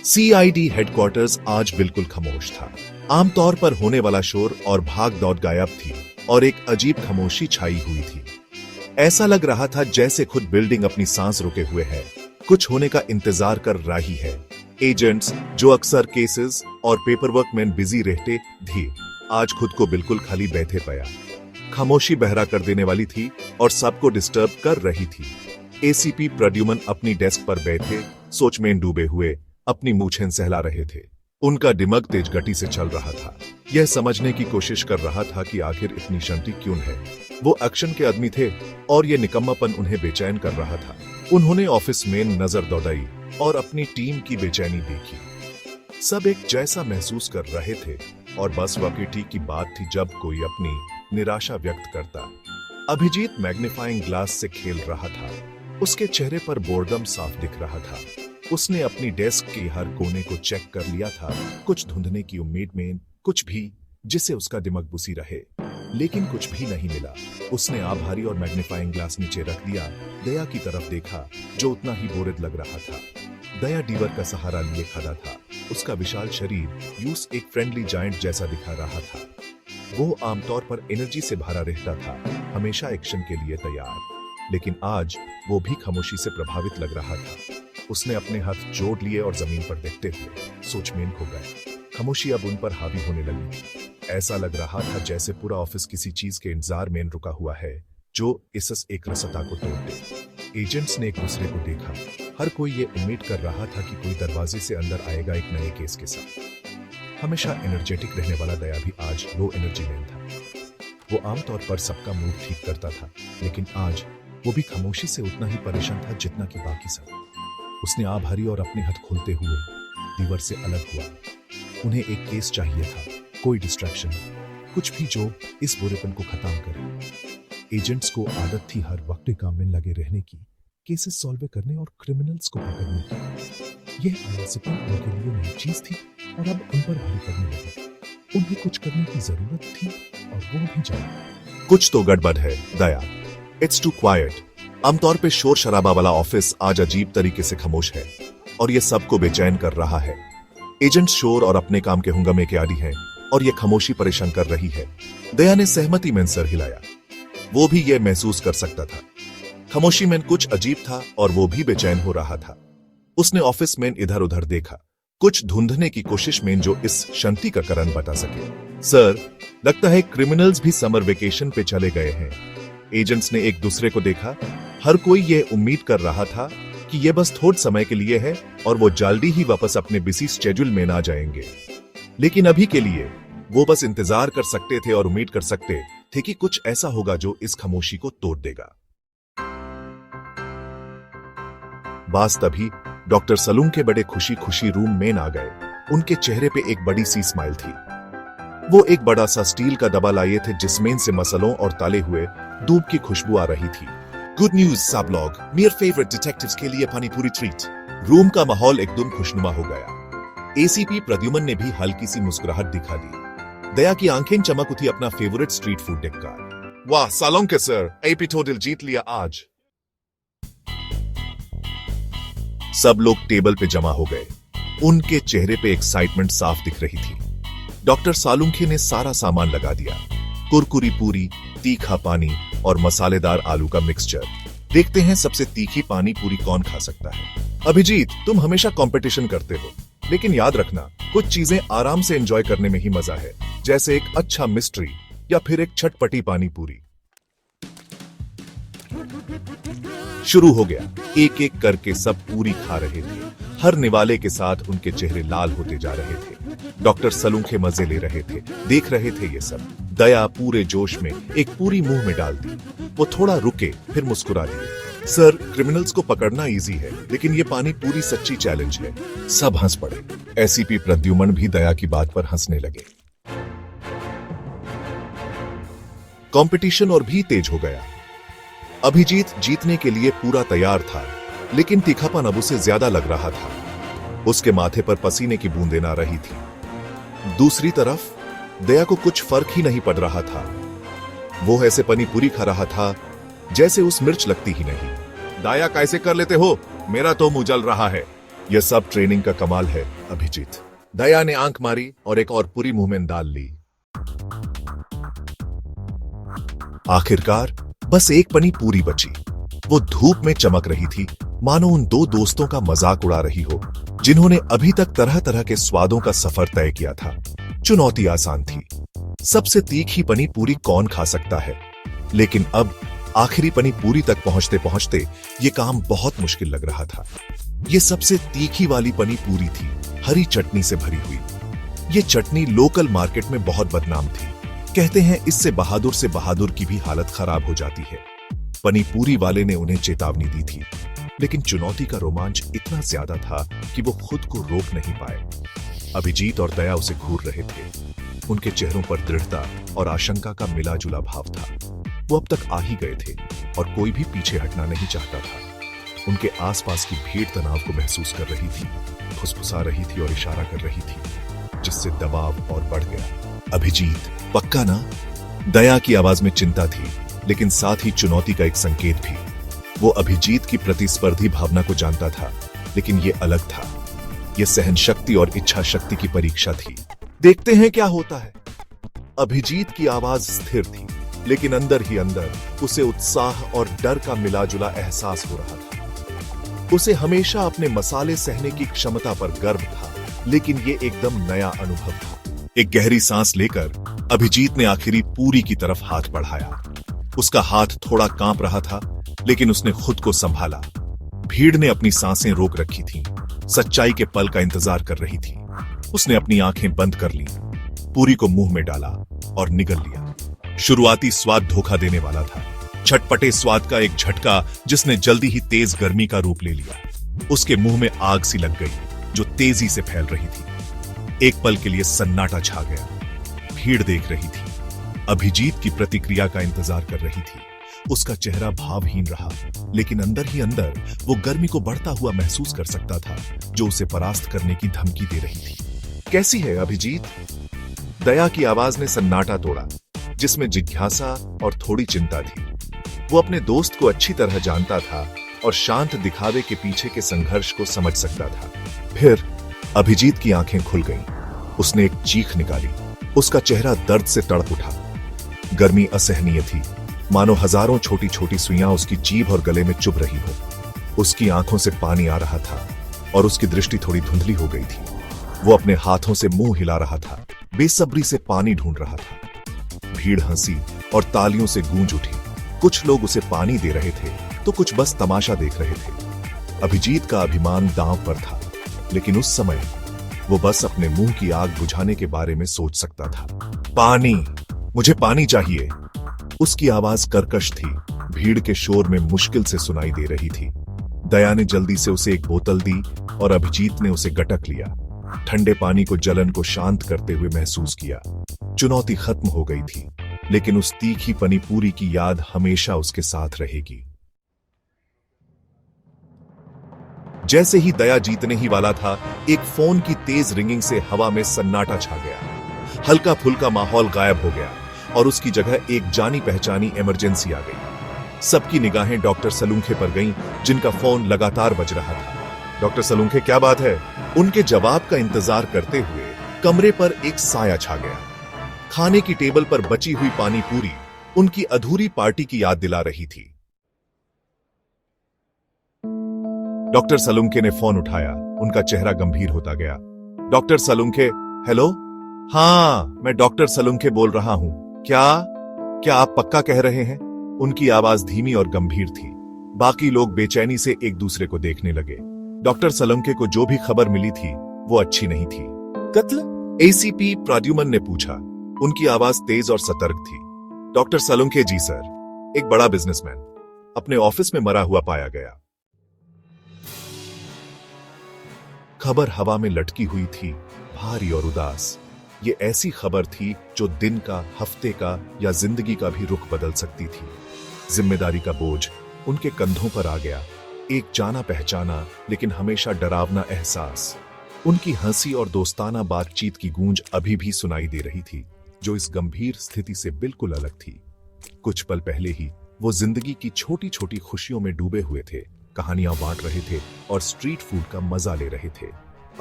CID headquarters आज बिल्कुल खामोश था। आमतौर पर होने वाला शोर और भाग दौड़ गायब थी और एक अजीब खामोशी छाई हुई थी। ऐसा लग रहा था जैसे खुद बिल्डिंग अपनी सांस रुके हुए है, कुछ होने का इंतजार कर रही है। एजेंट्स जो अक्सर केसेस और पेपरवर्क में बिजी रहते थे, आज खुद को बिल्कुल खाली बैठे पाया। खामोशी बहरा कर देने वाली थी और सबको डिस्टर्ब कर रही थी। एसीपी प्रद्युमन अपनी डेस्क पर बैठे सोच में डूबे हुए अपनी मूछें सहला रहे थे। उनका दिमाग तेज गति से चल रहा था। यह समझने की कोशिश कर रहा था कि आखिर इतनी शांति क्यों है। वो एक्शन के आदमी थे और ये निकम्मापन उन्हें बेचैन कर रहा था। उन्होंने ऑफिस में नजर दौड़ाई और अपनी टीम की बेचैनी देखी। सब एक जैसा महसूस कर रहे थे और बस वकीटी की बात थी जब कोई अपनी निराशा व्यक्त करता। अभिजीत मैग्नीफाइंग ग्लास से खेल रहा था। उसके चेहरे पर बोर्डम साफ दिख रहा था। उसने अपनी डेस्क के हर कोने को चेक कर लिया था, कुछ ढूंढने की उम्मीद में, कुछ भी जिससे उसका दिमाग बुसी रहे, लेकिन कुछ भी नहीं मिला। उसने आभारी और मैग्नीफाइंग ग्लास नीचे रख दिया। दया की तरफ देखा जो उतना ही बोरिड लग रहा था। दया डीवर का सहारा लिए खड़ा था। उसका विशाल शरीर यूस एक फ्रेंडली जायंट जैसा दिखा रहा था। वो आमतौर पर एनर्जी से भरा रहता था, हमेशा एक्शन के लिए तैयार, लेकिन आज वो भी खामोशी से प्रभावित लग रहा था। उसने अपने हाथ जोड़ लिए और जमीन पर देखते हुए सोच में खो गए। खामोशी अब उन पर हावी होने लगी थी। ऐसा लग रहा था जैसे पूरा ऑफिस किसी चीज के इंतजार में रुका हुआ है जो इस एक रसता को तोड़ दे। एजेंट्स ने एक दूसरे को देखा। हर कोई ये उम्मीद कर रहा था कि कोई दरवाजे से अंदर आएगा एक नए केस के साथ। हमेशा एनर्जेटिक रहने वाला दया भी आज लो एनर्जी मैन था। वो आमतौर पर सबका मूड ठीक करता था, लेकिन आज वो भी खामोशी से उतना ही परेशान था जितना कि बाकी सब। उसने आभारी और अपने हाथ खोलते हुए दीवर से अलग हुआ। उन्हें एक केस चाहिए था, कोई डिस्ट्रैक्शन, कुछ भी जो इस बुरेपन को खत्म करे। एजेंट्स को आदत थी हर वक्त काम में लगे रहने की, केसेस सॉल्व करने और क्रिमिनल्स को पकड़ने की। यह आलसीपन उनके लिए नई चीज थी और अब उन पर भारी पड़ने लगी। उन्हें कुछ करने की जरूरत थी और वो भी जाने। कुछ तो गड़बड़ है दया। It's to quite. आमतौर पे शोर शराबा वाला ऑफिस आज अजीब तरीके से खामोश है और ये सबको बेचैन कर रहा है। एजेंट शोर और अपने काम के हंगामे के आदी हैं और ये खामोशी परेशान कर रही है। दया ने सहमति में सर हिलाया। वो भी ये महसूस कर सकता था। खामोशी में कुछ अजीब था और वो भी बेचैन हो रहा था। उसने ऑफिस में इधर उधर देखा, कुछ ढूंढने की कोशिश में जो इस शांति का कारण बता सके। सर, लगता है क्रिमिनल्स भी समर वेकेशन पे चले गए हैं। एजेंट्स ने एक दूसरे को देखा। हर कोई ये उम्मीद कर रहा था कि ये बस थोड़े समय के लिए है और वो जल्दी ही वापस अपने बिजी शेड्यूल में ना जाएंगे। लेकिन अभी के लिए वो बस इंतजार कर सकते थे और उम्मीद कर सकते थे कि कुछ ऐसा होगा जो इस खामोशी को तोड़ देगा। बास तभी डॉक्टर सलूम के बड़े खुशी खुशी रूम में आ गए। उनके चेहरे पे एक बड़ी सी स्माइल थी। वो एक बड़ा सा स्टील का डब्बा लाए थे जिसमें से मसालों और ताले हुए दूध की खुशबू आ रही थी। गुड न्यूज सब लोग, मेरे फेवरेट डिटेक्टिव्स के लिए पानी पूरी ट्रीट। रूम का माहौल एकदम खुशनुमा हो गया। एसीपी प्रद्युमन ने भी हल्की सी मुस्कुराहट दिखा दी। दया की आंखें चमक उठी अपना फेवरेट स्ट्रीट फूड देखकर। वाह सालों के सर, एपी टोटल जीत लिया आज। सब लोग टेबल पे जमा हो गए। उनके चेहरे पे एक्साइटमेंट साफ दिख रही थी। डॉक्टर सालुंखे ने सारा सामान लगा दिया। कुरकुरी पूरी, तीखा पानी और मसालेदार आलू का मिक्सचर। देखते हैं सबसे तीखी पानी पूरी कौन खा सकता है। अभिजीत, तुम हमेशा कंपटीशन करते हो, लेकिन याद रखना कुछ चीजें आराम से एंजॉय करने में ही मजा है, जैसे एक अच्छा मिस्ट्री या फिर एक चटपटी पानी पूरी। शुरू हो गया। एक एक करके सब पूरी खा रहे थे। हर निवाले के साथ उनके चेहरे लाल होते जा रहे थे। डॉक्टर सलूंखे मजे ले रहे थे, देख रहे थे ये सब। दया पूरे जोश में एक पूरी मुंह में डाल दी। वो थोड़ा रुके फिर मुस्कुरा दिए। सर, क्रिमिनल्स को पकड़ना इजी है, लेकिन ये पानी पूरी सच्ची चैलेंज है। सब हंस पड़े। एसीपी प्रद्युमन भी दया की बात पर हंसने लगे। कंपटीशन और भी तेज हो गया। अभिजीत जीतने के लिए पूरा तैयार था, लेकिन तीखापन अब उसे ज्यादा लग रहा था। उसके माथे पर पसीने की बूंदें आ रही थी। दूसरी तरफ दया को कुछ फर्क ही नहीं पड़ रहा था। वो ऐसे पानी पूरी खा रहा था जैसे उस मिर्च लगती ही नहीं। दया कैसे कर लेते हो? मेरा तो मुंह जल रहा है। यह सब ट्रेनिंग का कमाल है अभिजीत। दया ने आंख मारी और एक और पूरी मुंह में डाल ली। आखिरकार बस एक पनी पूरी बची। वो धूप में चमक रही थी, मानो उन दो दोस्तों का मजाक उड़ा रही हो जिन्होंने अभी तक तरह तरह के स्वादों का सफर तय किया था। चुनौती आसान थी। सबसे तीखी पनी पूरी कौन खा सकता है, लेकिन अब आखिरी पनी पूरी तक पहुंचते पहुंचते ये काम बहुत मुश्किल लग रहा था। ये सबसे तीखी वाली पनी पूरी थी, हरी चटनी से भरी हुई। ये चटनी लोकल मार्केट में बहुत बदनाम थी। कहते हैं इससे बहादुर की भी हालत खराब हो जाती है। पनी पूरी वाले ने उन्हें चेतावनी दी थी, लेकिन चुनौती का रोमांच इतना ज्यादा था कि वो खुद को रोक नहीं पाए। अभिजीत और दया उसे घूर रहे थे। उनके चेहरों पर दृढ़ता और आशंका का मिला जुला भाव था। वो अब तक आ ही गए थे और कोई भी पीछे हटना नहीं चाहता था। उनके आसपास की भीड़ तनाव को महसूस कर रही थी, फुसफुसा रही थी और इशारा कर रही थी, जिससे दबाव और बढ़ गया। अभिजीत, पक्का ना? दया की आवाज में चिंता थी, लेकिन साथ ही चुनौती का एक संकेत भी। वो अभिजीत की प्रतिस्पर्धी भावना को जानता था, लेकिन ये अलग था। ये सहन शक्ति और इच्छा शक्ति की परीक्षा थी। देखते हैं क्या होता है। अभिजीत की आवाज स्थिर थी, लेकिन अंदर ही अंदर उसे उत्साह और डर का मिलाजुला एहसास हो रहा था। उसे हमेशा अपने मसाले सहने की क्षमता पर गर्व था, लेकिन ये एकदम नया अनुभव था। एक गहरी सांस लेकर अभिजीत ने आखिरी पूरी की तरफ हाथ बढ़ाया। उसका हाथ थोड़ा कांप रहा था, लेकिन उसने खुद को संभाला। भीड़ ने अपनी सांसें रोक रखी थीं, सच्चाई के पल का इंतजार कर रही थी। उसने अपनी आंखें बंद कर लीं, पूरी को मुंह में डाला और निगल लिया। शुरुआती स्वाद धोखा देने वाला था। छटपटे स्वाद का एक झटका जिसने जल्दी ही तेज गर्मी का रूप ले लिया। उसके मुंह में आग सी लग गई, जो तेजी से फैल रही थी। एक पल के लिए सन्नाटा छा गया। भीड़ देख रही थी, अभिजीत की प्रतिक्रिया का इंतजार कर रही थी। उसका चेहरा भावहीन रहा, लेकिन अंदर ही अंदर वो गर्मी को बढ़ता हुआ महसूस कर सकता था, जो उसे परास्त करने की धमकी दे रही थी। कैसी है अभिजीत? दया की आवाज ने सन्नाटा तोड़ा, जिसमें जिज्ञासा और थोड़ी चिंता थी। वो अपने दोस्त को अच्छी तरह जानता था और शांत दिखावे के पीछे के संघर्ष को समझ सकता था। फिर अभिजीत की आंखें खुल गईं। उसने एक चीख निकाली। उसका चेहरा दर्द से तड़प उठा। गर्मी असहनीय थी, मानो हजारों छोटी छोटी सुइयां उसकी जीभ और गले में चुभ रही हो। उसकी आंखों से पानी आ रहा था और उसकी दृष्टि थोड़ी धुंधली हो गई थी। वो अपने हाथों से मुंह हिला रहा था, बेसब्री से पानी ढूंढ रहा था। भीड़ हंसी और तालियों से गूंज उठी। कुछ लोग उसे पानी दे रहे थे, तो कुछ बस तमाशा देख रहे थे। अभिजीत का अभिमान दांव पर था, लेकिन उस समय वो बस अपने मुंह की आग बुझाने के बारे में सोच सकता था। पानी, मुझे पानी चाहिए। उसकी आवाज कर्कश थी, भीड़ के शोर में मुश्किल से सुनाई दे रही थी। दया ने जल्दी से उसे एक बोतल दी और अभिजीत ने उसे गटक लिया। ठंडे पानी को जलन को शांत करते हुए महसूस किया। चुनौती खत्म हो गई थी, लेकिन उस तीखी पनी पूरी की याद हमेशा उसके साथ रहेगी। जैसे ही दया जीतने ही वाला था, एक फोन की तेज रिंगिंग से हवा में सन्नाटा छा गया। हल्का फुल्का माहौल गायब हो गया और उसकी जगह एक जानी पहचानी इमरजेंसी आ गई। सबकी निगाहें डॉक्टर सलूंखे पर गईं, जिनका फोन लगातार बज रहा था। डॉक्टर सलूंखे, क्या बात है? उनके जवाब का इंतजार करते हुए कमरे पर एक साया छा गया। खाने की टेबल पर बची हुई पानी पूरी उनकी अधूरी पार्टी की याद दिला रही थी। डॉक्टर सलूंखे ने फोन उठाया। उनका चेहरा गंभीर होता गया। Doctor Salunkhe, hello? हाँ, मैं डॉक्टर सलूंखे बोल रहा हूं। क्या आप पक्का कह रहे हैं? उनकी आवाज धीमी और गंभीर थी। बाकी लोग बेचैनी से एक दूसरे को देखने लगे। डॉक्टर सलूंखे को जो भी खबर मिली थी वो अच्छी नहीं थी। कत्ल? एसीपी प्रद्युमन ने पूछा। उनकी आवाज तेज और सतर्क थी। डॉक्टर सलूंखे, जी सर, एक बड़ा बिजनेसमैन अपने ऑफिस में मरा हुआ पाया गया। खबर हवा में लटकी हुई थी, भारी और उदास। ये ऐसी खबर थी जो दिन का, हफ्ते का या जिंदगी का भी रुख बदल सकती थी। जिम्मेदारी का बोझ उनके कंधों पर आ गया। एक जाना पहचाना लेकिन हमेशा डरावना एहसास। उनकी हंसी और दोस्ताना बातचीत की गूंज अभी भी सुनाई दे रही थी, जो इस गंभीर स्थिति से बिल्कुल अलग थी। कुछ पल पहले ही वो जिंदगी की छोटी छोटी खुशियों में डूबे हुए थे। कहानियां बांट रहे थे और स्ट्रीट फूड का मजा ले रहे थे।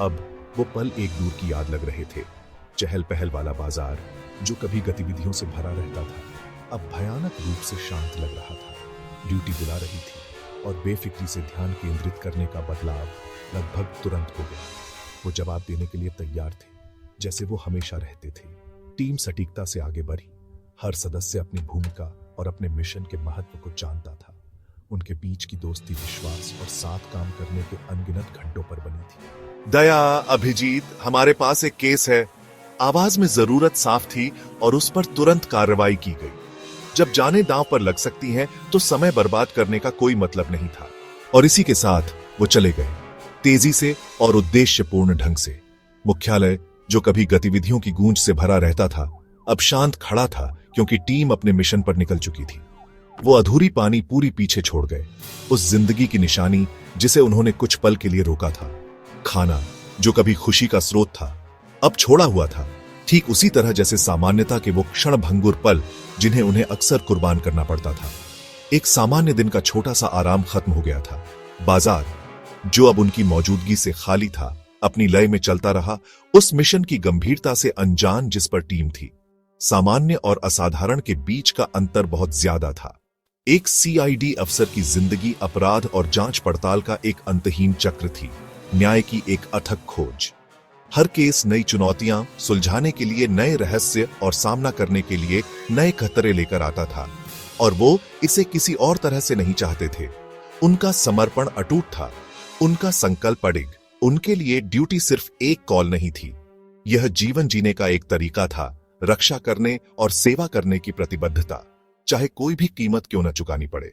अब वो पल एक दूर की याद लग रहे थे। चहल पहल वाला बाजार जो कभी गतिविधियों से भरा रहता था अब भयानक रूप से शांत लग रहा था। ड्यूटी बुला रही थी और बेफिक्री से ध्यान केंद्रित करने का बदलाव लगभग तुरंत हो गया। वो जवाब देने के लिए तैयार थे जैसे वो हमेशा रहते थे। टीम सटीकता से आगे बढ़ी। हर सदस्य अपनी भूमिका और अपने मिशन के महत्व को जानता था। उनके बीच की दोस्ती विश्वास और साथ काम करने के अनगिनत घंटों पर बनी थी। दया, अभिजीत, हमारे पास एक केस है। आवाज में जरूरत साफ थी और उस पर तुरंत कार्रवाई की गई। जब जाने दांव पर लग सकती हैं तो समय बर्बाद करने का कोई मतलब नहीं था। और इसी के साथ वो चले गए, तेजी से और उद्देश्यपूर्ण ढंग से। मुख्यालय जो कभी गतिविधियों की गूंज से भरा रहता था अब शांत खड़ा था क्योंकि टीम अपने मिशन पर निकल चुकी थी। वो अधूरी पानी पूरी पीछे छोड़ गए। उस जिंदगी की निशानी जिसे उन्होंने कुछ पल के लिए रोका था। खाना जो कभी खुशी का स्रोत था अब छोड़ा हुआ था, ठीक उसी तरह जैसे सामान्यता के वो क्षण भंगुर पल जिन्हें उन्हें अक्सर कुर्बान करना पड़ता था। एक सामान्य दिन का छोटा सा आराम खत्म हो गया था। बाजार जो अब उनकी मौजूदगी से खाली था अपनी लय में चलता रहा, उस मिशन की गंभीरता से अनजान जिस पर टीम थी। सामान्य और असाधारण के बीच का अंतर बहुत ज्यादा था। एक सीआईडी अफसर की जिंदगी अपराध और जांच पड़ताल का एक अंतहीन चक्र थी, न्याय की एक अथक खोज। हर केस नई चुनौतियां सुलझाने के लिए, नए रहस्य और सामना करने के लिए नए खतरे लेकर आता था, और वो इसे किसी और तरह से नहीं चाहते थे। उनका समर्पण अटूट था, उनका संकल्प अडिग। उनके लिए ड्यूटी सिर्फ एक कॉल नहीं थी, यह जीवन जीने का एक तरीका था, रक्षा करने और सेवा करने की प्रतिबद्धता, चाहे कोई भी कीमत क्यों न चुकानी पड़े।